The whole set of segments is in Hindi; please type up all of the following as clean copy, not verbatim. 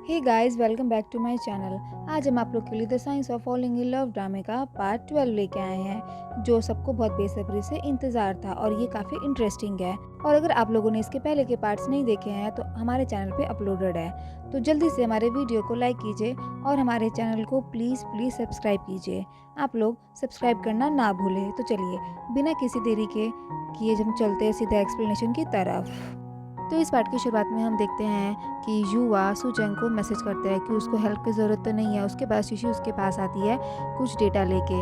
Hey guys, welcome back to my channel. आज हम आप लोग के लिए the science of falling in love ड्रामे का पार्ट 12 लेके आए हैं, जो सबको बहुत बेसब्री से इंतज़ार था और ये काफ़ी इंटरेस्टिंग है। और अगर आप लोगों ने इसके पहले के पार्ट्स नहीं देखे हैं तो हमारे चैनल पे अपलोडेड है, तो जल्दी से हमारे वीडियो को लाइक कीजिए और हमारे चैनल को प्लीज़ प्लीज़ सब्सक्राइब कीजिए। आप लोग सब्सक्राइब करना ना भूलें। तो चलिए बिना किसी देरी के किए हम चलते हैं सीधा एक्सप्लेनेशन की तरफ। तो इस पार्ट की शुरुआत में हम देखते हैं कि युवा सुचेंग को मैसेज करता है कि उसको हेल्प की ज़रूरत तो नहीं है। उसके बाद शीशी उसके पास आती है कुछ डेटा लेके।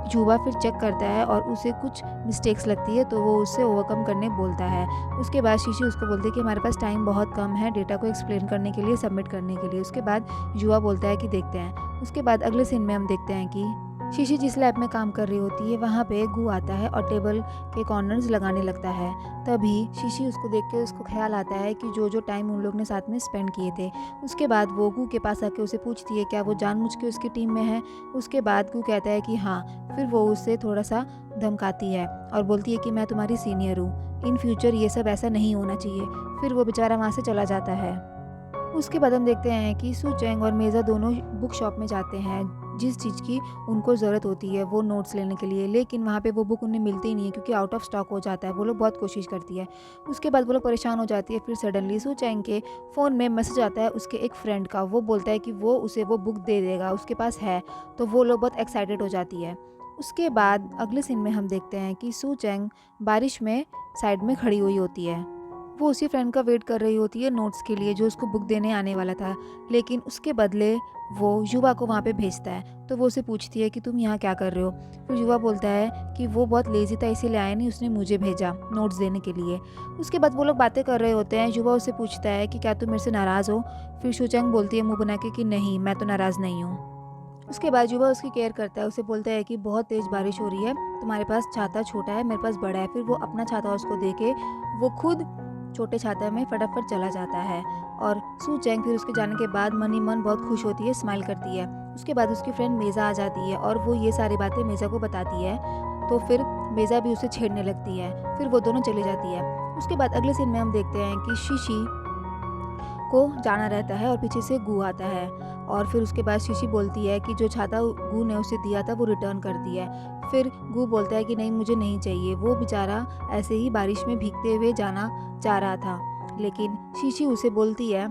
युवा फिर चेक करता है और उसे कुछ मिस्टेक्स लगती है, तो वो उससे ओवरकम करने बोलता है। उसके बाद शीशी उसको बोलती है कि हमारे पास टाइम बहुत कम है डेटा को एक्सप्लेन करने के लिए, सबमिट करने के लिए। उसके बाद युवा बोलता है कि देखते हैं। उसके बाद अगले सीन में हम देखते हैं कि शीशी जिस लैब में काम कर रही होती है वहाँ पे गू आता है और टेबल के कॉर्नर्स लगाने लगता है। तभी शीशी उसको देख के उसको ख्याल आता है कि जो जो टाइम उन लोग ने साथ में स्पेंड किए थे। उसके बाद वो गू के पास आके उसे पूछती है क्या वो जानबूझ के उसकी टीम में है। उसके बाद गू कहता है कि हाँ। फिर वो उससे थोड़ा सा धमकाती है और बोलती है कि मैं तुम्हारी सीनियर हूँ, इन फ्यूचर ये सब ऐसा नहीं होना चाहिए। फिर वो बेचारा वहाँ से चला जाता है। उसके बाद हम देखते हैं कि सू चेंग और मेज़ा दोनों बुक शॉप में जाते हैं, जिस चीज़ की उनको ज़रूरत होती है वो नोट्स लेने के लिए। लेकिन वहाँ पे वो बुक उन्हें मिलती ही नहीं है क्योंकि आउट ऑफ स्टॉक हो जाता है। वो लोग बहुत कोशिश करती है। उसके बाद वो लोग परेशान हो जाती है। फिर सडनली सू चेंग के फ़ोन में मैसेज आता है उसके एक फ्रेंड का। वो बोलता है कि वो उसे वो बुक दे देगा, उसके पास है। तो वो लोग बहुत एक्साइटेड हो जाती है। उसके बाद अगले सीन में हम देखते हैं कि सू चेंग बारिश में साइड में खड़ी हुई होती है। वो उसी फ्रेंड का वेट कर रही होती है नोट्स के लिए, जो उसको बुक देने आने वाला था। लेकिन उसके बदले वो युवा को वहाँ पे भेजता है। तो वो उसे पूछती है कि तुम यहाँ क्या कर रहे हो। फिर युवा बोलता है कि वो बहुत लेजी था इसीलिए आया नहीं, उसने मुझे भेजा नोट्स देने के लिए। उसके बाद वो लोग बातें कर रहे होते हैं। युवा उससे पूछता है कि क्या तुम मेरे से नाराज़ हो। फिर शुचेंग बोलती है मुँह बना के कि नहीं, मैं तो नाराज़ नहीं हूँ। उसके बाद युवा उसकी केयर करता है। उसे बोलता है कि बहुत तेज़ बारिश हो रही है, तुम्हारे पास छाता छोटा है, मेरे पास बड़ा है। फिर वो अपना छाता उसको दे के वो खुद छोटे छाता में फटाफट चला जाता है। और सू चेंग फिर उसके जाने के बाद मन ही मन बहुत खुश होती है, स्माइल करती है। उसके बाद उसकी फ्रेंड मेज़ा आ जाती है और वो ये सारी बातें मेज़ा को बताती है। तो फिर मेज़ा भी उसे छेड़ने लगती है। फिर वो दोनों चली जाती है। उसके बाद अगले सीन में हम देखते हैं कि शीशी को जाना रहता है और पीछे से गू आता है। और फिर उसके बाद शीशी बोलती है कि जो छाता गू ने उसे दिया था वो रिटर्न कर दिया है। फिर गू बोलता है कि नहीं, मुझे नहीं चाहिए। वो बेचारा ऐसे ही बारिश में भीगते हुए जाना चाह रहा था। लेकिन शीशी उसे बोलती है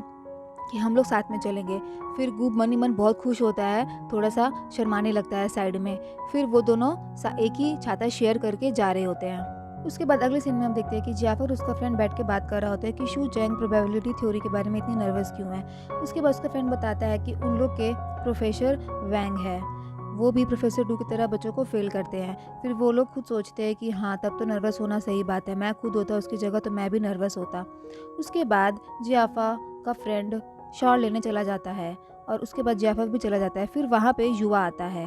कि हम लोग साथ में चलेंगे। फिर गू मन ही मन बहुत खुश होता है, थोड़ा सा शर्माने लगता है साइड में। फिर वो दोनों एक ही छाता शेयर करके जा रहे होते हैं। उसके बाद अगले सीन में हम देखते हैं कि जाफर उसका फ्रेंड बैठ के बात कर रहा होता है कि शू चेंग प्रोबेबिलिटी थ्योरी के बारे में इतनी नर्वस क्यों है। उसके बाद उसका फ्रेंड बताता है कि उन लोग के प्रोफेसर वैंग है, वो भी प्रोफेसर डू की तरह बच्चों को फेल करते हैं। फिर वो लोग खुद सोचते हैं कि हाँ, तब तो नर्वस होना सही बात है, मैं खुद होता उसकी जगह तो मैं भी नर्वस होता। उसके बाद जियाफा का फ्रेंड शॉर लेने चला जाता है और उसके बाद जाफर भी चला जाता है। फिर वहाँ पे युवा आता है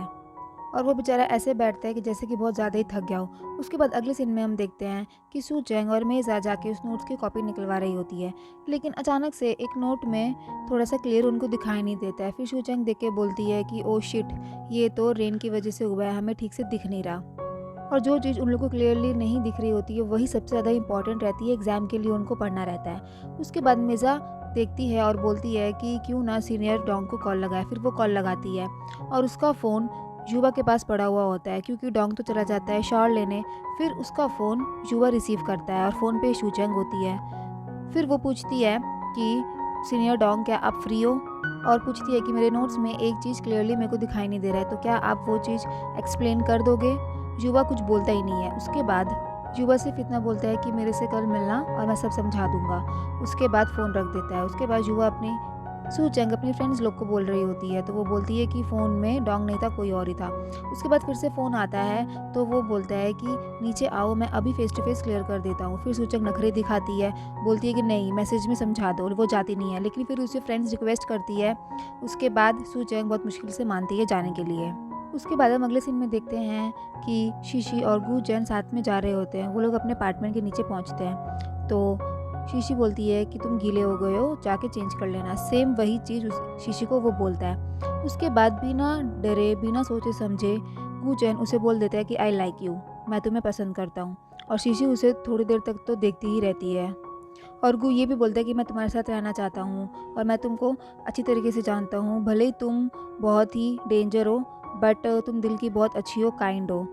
और वो बेचारा ऐसे बैठता है कि जैसे कि बहुत ज़्यादा ही थक गया हो। उसके बाद अगले सीन में हम देखते हैं कि सू चेंग और मेज़ा जाके उस नोट्स की कॉपी निकलवा रही होती है। लेकिन अचानक से एक नोट में थोड़ा सा क्लियर उनको दिखाई नहीं देता है। फिर सू चेंग देख के बोलती है कि ओ शिट, ये तो रेन की वजह से हुआ है, हमें ठीक से दिख नहीं रहा। और जो चीज़ उन लोगों को क्लियरली नहीं दिख रही होती है वही सबसे ज़्यादा इंपॉर्टेंट रहती है, एग्ज़ाम के लिए उनको पढ़ना रहता है। उसके बाद मेज़ा देखती है और बोलती है कि क्यों ना सीनियर डोंग को कॉल लगाए। फिर वो कॉल लगाती है और उसका फ़ोन युवा के पास पड़ा हुआ होता है क्योंकि डोंग तो चला जाता है शावर लेने। फिर उसका फ़ोन युवा रिसीव करता है और फ़ोन पे शूचेंग होती है। फिर वो पूछती है कि सीनियर डोंग, क्या आप फ्री हो। और पूछती है कि मेरे नोट्स में एक चीज़ क्लियरली मेरे को दिखाई नहीं दे रहा है, तो क्या आप वो चीज़ एक्सप्लेन कर दोगे। युवा कुछ बोलता ही नहीं है। उसके बाद युवा सिर्फ इतना बोलता है कि मेरे से कल मिलना और मैं सब समझा दूंगा। उसके बाद फ़ोन रख देता है। उसके बाद युवा अपनी सू चेंग अपनी फ्रेंड्स लोग को बोल रही होती है, तो वो बोलती है कि फ़ोन में डोंग नहीं था, कोई और ही था। उसके बाद फिर से फ़ोन आता है तो वो बोलता है कि नीचे आओ, मैं अभी फेस टू फेस क्लियर कर देता हूँ। फिर सू चेंग नखरे दिखाती है, बोलती है कि नहीं, मैसेज में समझा दो। और वो जाती नहीं है, लेकिन फिर उसे फ्रेंड्स रिक्वेस्ट करती है। उसके बाद सू चेंग बहुत मुश्किल से मानती है जाने के लिए। उसके बाद हम अगले सीन में देखते हैं कि शीशी और गू जैन साथ में जा रहे होते हैं। वो लोग अपने अपार्टमेंट के नीचे पहुंचते हैं तो शीशी बोलती है कि तुम गीले हो गए हो, जाके चेंज कर लेना। सेम वही चीज़ उस शीशी को वो बोलता है। उसके बाद बिना डरे बिना सोचे समझे गू जैन उसे बोल देता है कि आई लाइक यू, मैं तुम्हें पसंद करता हूँ। और शीशी उसे थोड़ी देर तक तो देखती ही रहती है। और गू ये भी बोलता है कि मैं तुम्हारे साथ रहना चाहता हूँ और मैं तुमको अच्छी तरीके से जानता हूँ, भले ही तुम बहुत ही डेंजर हो बट तुम दिल की बहुत अच्छी हो, काइंड हो।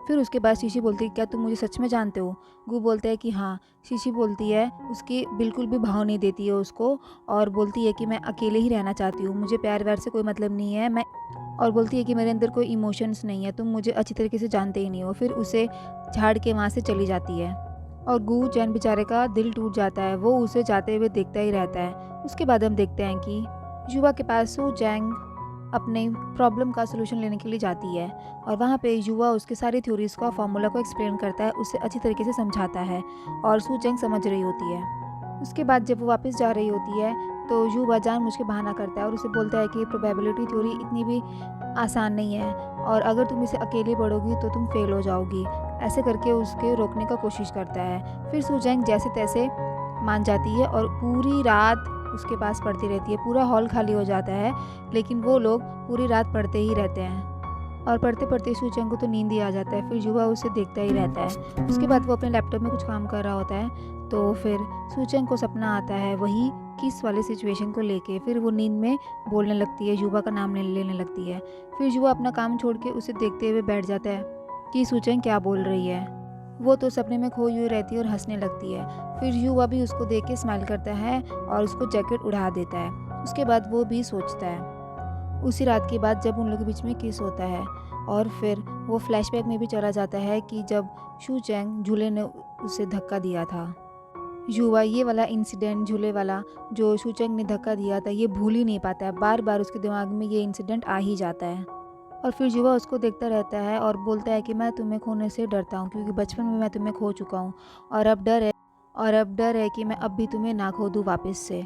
फिर उसके बाद शीशी बोलती है क्या तुम मुझे सच में जानते हो? गू बोलता है कि हाँ। शीशी बोलती है, उसकी बिल्कुल भी भाव नहीं देती है उसको और बोलती है कि मैं अकेले ही रहना चाहती हूँ, मुझे प्यार व्यार से कोई मतलब नहीं है, मैं और बोलती है कि मेरे अंदर कोई इमोशंस नहीं है, तुम मुझे अच्छी तरीके से जानते ही नहीं हो। फिर उसे झाड़ के वहाँ से चली जाती है और गू जैन बेचारे का दिल टूट जाता है, वो उसे जाते हुए देखता ही रहता है। उसके बाद हम देखते हैं कि युवा के पास सू जैंग अपने प्रॉब्लम का सलूशन लेने के लिए जाती है और वहाँ पे युवा उसके सारी थ्योरीज का फार्मूला को एक्सप्लेन करता है, उसे अच्छी तरीके से समझाता है और सू जैंग समझ रही होती है। उसके बाद जब वो वापस जा रही होती है तो युवा जानबूझ के बहाना करता है और उसे बोलता है कि प्रोबेबिलिटी थ्योरी इतनी भी आसान नहीं है और अगर तुम इसे अकेले पढ़ोगी तो तुम फेल हो जाओगी, ऐसे करके उसके रोकने का कोशिश करता है। फिर सू जैंग जैसे तैसे मान जाती है और पूरी रात उसके पास पढ़ती रहती है। पूरा हॉल खाली हो जाता है लेकिन वो लोग पूरी रात पढ़ते ही रहते हैं और पढ़ते पढ़ते सू जैंग को तो नींद ही आ जाता है। फिर युवा उसे देखता ही रहता है। उसके बाद वो अपने लैपटॉप में कुछ काम कर रहा होता है तो फिर सू जैंग को सपना आता है वही किस वाले सिचुएशन को लेके। फिर वो नींद में बोलने लगती है, युवा का नाम लेने लगती है। फिर युवा अपना काम छोड़ के उसे देखते हुए बैठ जाता है कि सू जैंग क्या बोल रही है। वो तो सपने में खोई हुई रहती है और हंसने लगती है। फिर युवा भी उसको देख के स्माइल करता है और उसको जैकेट उड़ा देता है। उसके बाद वो भी सोचता है उसी रात की बात जब उन लोगों के बीच में किस होता है और फिर वो फ्लैशबैक में भी चला जाता है कि जब शू चैंग झूले ने उसे धक्का दिया था। युवा ये वाला इंसिडेंट झूले वाला जो शू चैंग ने धक्का दिया था ये भूल ही नहीं पाता है, बार बार उसके दिमाग में ये इंसिडेंट आ ही जाता है। और फिर युवा उसको देखता रहता है और बोलता है कि मैं तुम्हें खोने से डरता हूँ क्योंकि बचपन में मैं तुम्हें खो चुका हूँ और अब डर है कि मैं अब भी तुम्हें ना खो दूँ वापस से।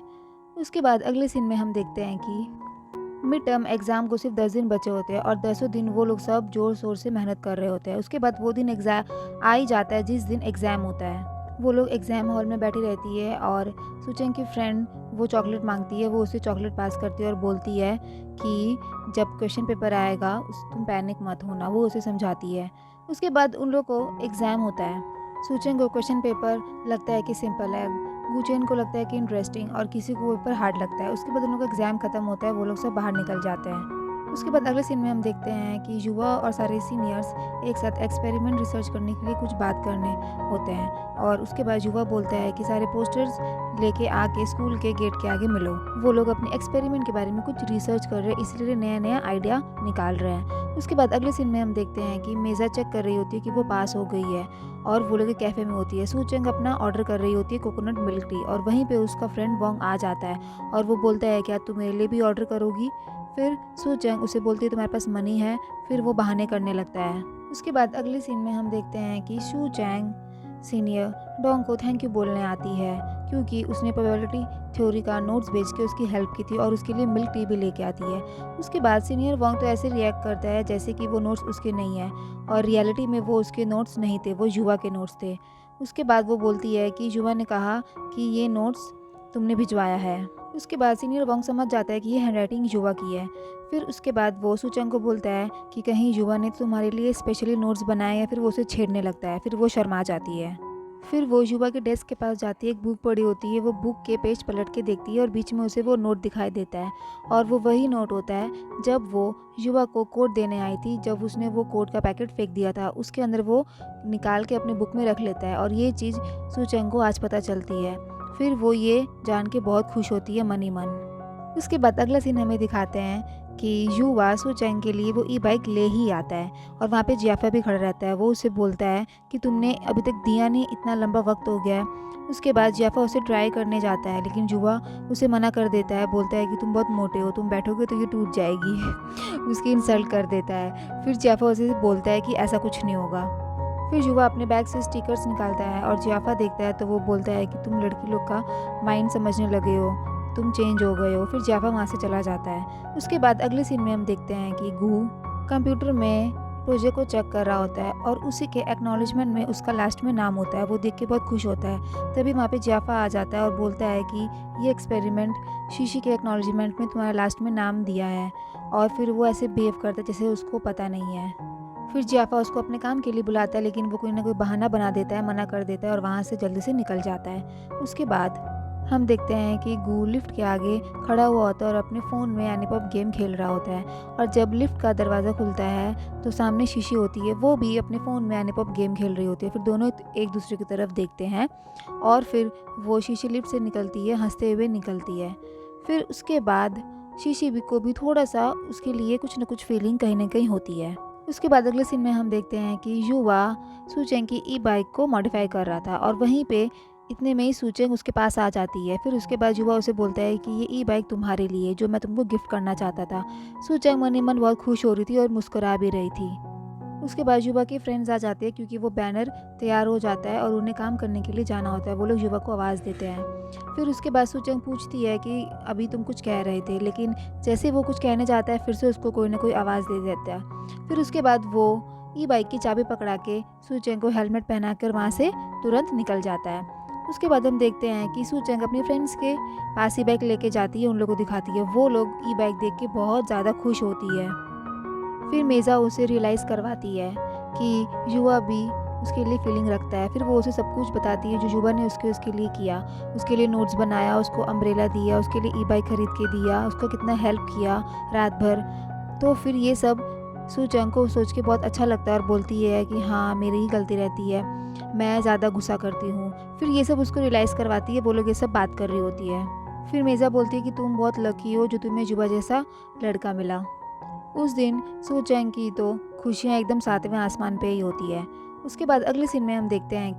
उसके बाद अगले सीन में हम देखते हैं कि मिड टर्म एग्ज़ाम को सिर्फ 10 दिन बचे होते हैं और 10 दिन वो लोग सब ज़ोर शोर से मेहनत कर रहे होते हैं। उसके बाद वो दिन एग्ज़ाम आ ही जाता है जिस दिन एग्ज़ाम होता है। वो लोग एग्ज़ाम हॉल में बैठी रहती है और सुचेंग की फ्रेंड वो चॉकलेट मांगती है, वो उसे चॉकलेट पास करती है और बोलती है कि जब क्वेश्चन पेपर आएगा तुम पैनिक मत होना, वो उसे समझाती है। उसके बाद उन लोग को एग्ज़ाम होता है। सुचेंग को क्वेश्चन पेपर लगता है कि सिंपल है, गुचेन को लगता है कि इंटरेस्टिंग और किसी को पेपर हार्ड लगता है। उसके बाद उन लोग का एग्ज़ाम खत्म होता है, वो लोग सब बाहर निकल जाते हैं। उसके बाद अगले सीन में हम देखते हैं कि युवा और सारे सीनियर्स एक साथ एक्सपेरिमेंट रिसर्च करने के लिए कुछ बात करने होते हैं और उसके बाद युवा बोलता है कि सारे पोस्टर्स लेके आके स्कूल के गेट के आगे मिलो। वो लोग अपने एक्सपेरिमेंट के बारे में कुछ रिसर्च कर रहे हैं, इसलिए नया नया आइडिया निकाल रहे हैं। उसके बाद अगले सीन में हम देखते हैं कि मेज़ा चेक कर रही होती है कि वो पास हो गई है और वो लोग कैफ़े में होती है। सूचेंग अपना ऑर्डर कर रही होती है कोकोनट मिल्क टी और वहीं पे उसका फ्रेंड वोंग आ जाता है और वो बोलता है क्या तुम मेरे लिए भी ऑर्डर करोगी? फिर सूचेंग उसे बोलती है तुम्हारे पास मनी है, फिर वो बहाने करने लगता है। उसके बाद अगले सीन में हम देखते हैं कि शू चैंग सीनियर डोंग को थैंक यू बोलने आती है क्योंकि उसने प्रोबेबिलिटी थ्योरी का नोट्स भेज के उसकी हेल्प की थी और उसके लिए मिल्क टी भी लेके आती है। उसके बाद सीनियर वोंग तो ऐसे रिएक्ट करता है जैसे कि वो नोट्स उसके नहीं है और रियलिटी में वो उसके नोट्स नहीं थे, वो युवा के नोट्स थे। उसके बाद वो बोलती है कि युवा ने कहा कि ये नोट्स तुमने भिजवाया है। उसके बाद सीनियर वोंग समझ जाता है कि ये हैंडराइटिंग युवा की है। फिर उसके बाद वो सूचंग को बोलता है कि कहीं युवा ने तुम्हारे लिए स्पेशली नोट्स बनाए या फिर वो उसे छेड़ने लगता है। फिर वो शर्मा जाती है। फिर वो युवा के डेस्क के पास जाती है, एक बुक पड़ी होती है, वो बुक के पेज पलट के देखती है और बीच में उसे वो नोट दिखाई देता है और वो वही नोट होता है जब वो युवा को कोट देने आई थी, जब उसने वो कोट का पैकेट फेंक दिया था। उसके अंदर वो निकाल के अपने बुक में रख लेता है और ये चीज़ सूचंग को आज पता चलती है। फिर वो ये जान के बहुत खुश होती है मन ही मन। उसके बाद अगला सीन हमें दिखाते हैं कि युवा सूचेंग के लिए वो ई बाइक ले ही आता है और वहाँ पे जियाफा भी खड़ा रहता है। वो उसे बोलता है कि तुमने अभी तक दिया नहीं, इतना लंबा वक्त हो गया है। उसके बाद जियाफा उसे ट्राई करने जाता है लेकिन युवा उसे मना कर देता है, बोलता है कि तुम बहुत मोटे हो, तुम बैठोगे तो ये टूट जाएगी उसकी इंसल्ट कर देता है। फिर जियाफा उसे बोलता है कि ऐसा कुछ नहीं होगा। फिर युवा अपने बैग से स्टिकर्स निकालता है और जियाफा देखता है तो वो बोलता है कि तुम लड़की लोग का माइंड समझने लगे हो, तुम चेंज हो गए हो। फिर जियाफा वहाँ से चला जाता है। उसके बाद अगले सीन में हम देखते हैं कि गू कंप्यूटर में प्रोजेक्ट को चेक कर रहा होता है और उसी के एक्नॉलेजमेंट में उसका लास्ट में नाम होता है। वो देख के बहुत खुश होता है। तभी वहाँ पे जियाफा आ जाता है और बोलता है कि ये एक्सपेरिमेंट शीशी के एक्नॉलेजमेंट में तुम्हारा लास्ट में नाम दिया है और फिर वो ऐसे बिहेव करता है जैसे उसको पता नहीं है। फिर जियाफा उसको अपने काम के लिए बुलाता है, लेकिन वो कोई ना कोई बहाना बना देता है, मना कर देता है और वहाँ से जल्दी से निकल जाता है। उसके बाद हम देखते हैं कि गू लिफ्ट के आगे खड़ा हुआ होता है और अपने फ़ोन में एनीपॉप गेम खेल रहा होता है। और जब लिफ्ट का दरवाज़ा खुलता है तो सामने शीशी होती है, वो भी अपने फ़ोन में एनीपॉप गेम खेल रही होती है। फिर दोनों एक दूसरे की तरफ देखते हैं और फिर वो शीशी लिफ्ट से निकलती है, हंसते हुए निकलती है। फिर उसके बाद शीशी भी को भी थोड़ा-सा उसके लिए कुछ न कुछ फीलिंग कहीं न कहीं होती है। उसके बाद अगले सीन में हम देखते हैं कि युवा सूचेंग की ई-बाइक को मॉडिफाई कर रहा था और वहीं पे इतने में ही सूचेंग उसके पास आ जाती है। फिर उसके बाद युवा उसे बोलता है कि ये ई-बाइक तुम्हारे लिए, जो मैं तुमको गिफ्ट करना चाहता था। सूचेंग मन ही मन बहुत खुश हो रही थी और मुस्कुरा भी रही थी। उसके बाद युवा के फ्रेंड्स आ जाते हैं क्योंकि वो बैनर तैयार हो जाता है और उन्हें काम करने के लिए जाना होता है। वो लोग युवा को आवाज़ देते हैं। फिर उसके बाद सूचेंग पूछती है कि अभी तुम कुछ कह रहे थे, लेकिन जैसे वो कुछ कहने जाता है फिर से उसको कोई ना कोई आवाज़ दे देता है। फिर उसके बाद वो ई-बाइक की चाबी पकड़ा के सूचेंग को हेलमेट पहनाकर वहाँ से तुरंत निकल जाता है। उसके बाद हम देखते हैं कि सूचेंग अपने फ्रेंड्स के पास ई-बाइक लेके जाती है, उन लोगों को दिखाती है। वो लोग ई-बाइक देख के बहुत ज़्यादा खुश होती है। फिर मेज़ा उसे रियलाइज़ करवाती है कि युवा भी उसके लिए फीलिंग रखता है। फिर वो उसे सब कुछ बताती है जो युवा ने उसके लिए किया। उसके लिए नोट्स बनाया, उसको अम्ब्रेला दिया, उसके लिए ई-बाइक खरीद के दिया, उसको कितना हेल्प किया रात भर। तो फिर ये सब सूचेंग को सोच के बहुत अच्छा लगता है और बोलती है कि हाँ, मेरी ही गलती रहती है, मैं ज़्यादा गुस्सा करती हूँ। फिर ये सब उसको रियलाइज़ करवाती है, वो लोग ये सब बात कर रही होती है। फिर मेज़ा बोलती है कि तुम बहुत लकी हो जो तुम्हें युवा जैसा लड़का मिला। उस दिन सूचेंग की तो खुशियाँ एकदम सातवें आसमान पे ही होती है। उसके बाद अगले सीन में हम देखते हैं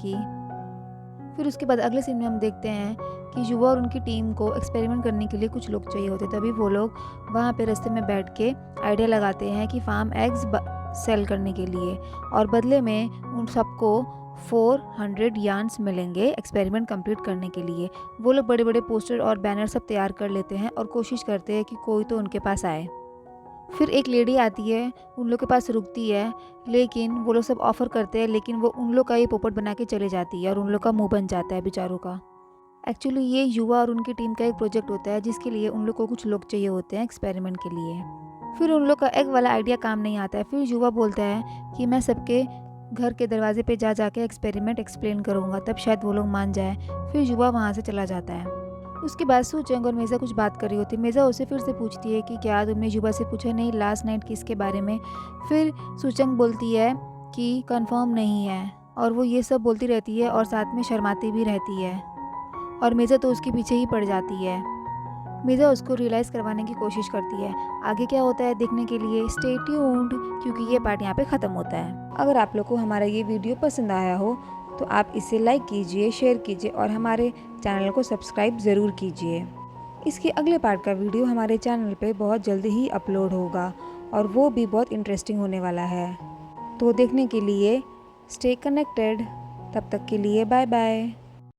कि युवा और उनकी टीम को एक्सपेरिमेंट करने के लिए कुछ लोग चाहिए होते। तभी वो लोग वहाँ पे रास्ते में बैठ के आइडिया लगाते हैं कि फार्म एग्स सेल करने के लिए, और बदले में उन सबको 400 यार्न्स मिलेंगे एक्सपेरिमेंट कंप्लीट करने के लिए। वो लोग बड़े बड़े पोस्टर और बैनर सब तैयार कर लेते हैं और कोशिश करते हैं कि कोई तो उनके पास आए। फिर एक लेडी आती है, उन लोग के पास रुकती है, लेकिन वो लोग सब ऑफ़र करते हैं, लेकिन वो उन लोग का ही पोपट बना के चले जाती है और उन लोग का मुंह बन जाता है बेचारों का। एक्चुअली ये युवा और उनकी टीम का एक प्रोजेक्ट होता है जिसके लिए उन लोग को कुछ लोग चाहिए होते हैं एक्सपेरिमेंट के लिए। फिर उन लोग का एग वाला आइडिया काम नहीं आता है। फिर युवा बोलता है कि मैं सबके घर के दरवाजे पे जा जाके एक्सपेरिमेंट एक्सप्लेन करूँगा, तब शायद वो लोग मान जाए। फिर युवा वहाँ से चला जाता है। उसके बाद सूचेंग और मेज़ा कुछ बात कर रही होती है। मेज़ा उसे फिर से पूछती है कि क्या तुमने युवा से पूछा नहीं लास्ट नाइट किस के बारे में। फिर सूचेंग बोलती है कि कंफर्म नहीं है, और वो ये सब बोलती रहती है और साथ में शर्माती भी रहती है, और मेज़ा तो उसके पीछे ही पड़ जाती है। मेज़ा उसको रियलाइज़ करवाने की कोशिश करती है। आगे क्या होता है देखने के लिए स्टे ट्यून्ड, क्योंकि ये पार्ट यहाँ पे ख़त्म होता है। अगर आप लोग को हमारा ये वीडियो पसंद आया हो तो आप इसे लाइक कीजिए, शेयर कीजिए और हमारे चैनल को सब्सक्राइब ज़रूर कीजिए। इसके अगले पार्ट का वीडियो हमारे चैनल पे बहुत जल्दी ही अपलोड होगा और वो भी बहुत इंटरेस्टिंग होने वाला है। तो देखने के लिए स्टे कनेक्टेड। तब तक के लिए बाय बाय।